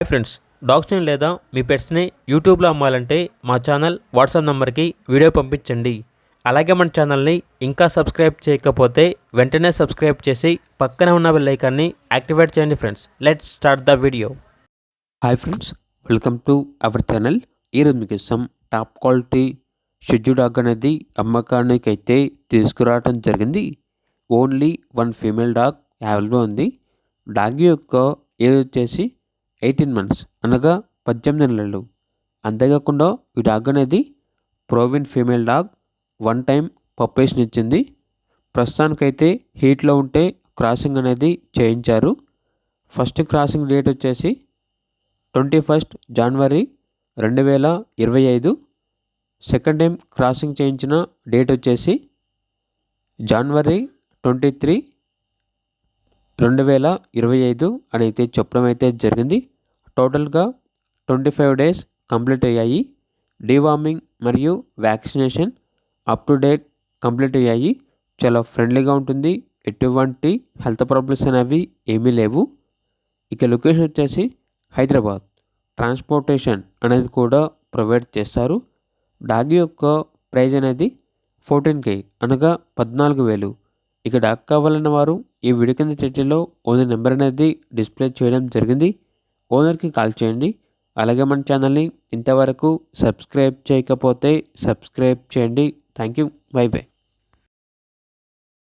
Hi friends, డాగ్స్ని లేదా మీ పెట్స్ని యూట్యూబ్లో అమ్మాలంటే మా ఛానల్ వాట్సాప్ నెంబర్కి వీడియో పంపించండి. అలాగే మన ఛానల్ని ఇంకా సబ్స్క్రైబ్ చేయకపోతే వెంటనే సబ్స్క్రైబ్ చేసి పక్కనే ఉన్న బెల్ ఐకాన్ని యాక్టివేట్ చేయండి friends. Let's start the video. Hi friends, welcome to our channel. ఈరోజు మీకు టాప్ క్వాలిటీ షిట్జూ డాగ్ అనేది అమ్మకానికి అయితే తీసుకురావడం జరిగింది. Only one female dog available ఉంది. డాగ్ యొక్క ఏజ్ వచ్చేసి 18 months అనగా 18 నెలలు. అంతేకాకుండా ఈ డాగ్ అనేది ప్రోవిన్ ఫీమేల్ డాగ్. 1 time పప్పేస్ని ఇచ్చింది. ప్రస్తుతానికైతే హీట్లో ఉంటే క్రాసింగ్ అనేది చేయించారు. ఫస్ట్ క్రాసింగ్ డేట్ వచ్చేసి 21st January 2025. Second time crossing చేయించిన డేట్ వచ్చేసి January 23, 2025 అని అయితే చెప్పడం అయితే జరిగింది. టోటల్గా 25 days కంప్లీట్ అయ్యాయి. డీవార్మింగ్ మరియు vaccination up to date complete అయ్యాయి. చాలా ఫ్రెండ్లీగా ఉంటుంది. ఎటువంటి హెల్త్ ప్రాబ్లమ్స్ అనేవి ఏమీ లేవు. ఇక లొకేషన్ వచ్చేసి హైదరాబాద్. ట్రాన్స్పోర్టేషన్ అనేది కూడా ప్రొవైడ్ చేస్తారు. డాగ్ యొక్క ప్రైజ్ అనేది 14K అనగా 14,000. ఇక డాగ్ కావాలన్న వారు ఈ వీడియో కింద టైటిల్లో ఓనర్ నెంబర్ అనేది డిస్ప్లే చేయడం జరిగింది. ఓనర్కి కాల్ చేయండి. అలాగే మన ఛానల్ని ఇంతవరకు సబ్స్క్రైబ్ చేయకపోతే సబ్స్క్రైబ్ చేయండి. Thank you. By by.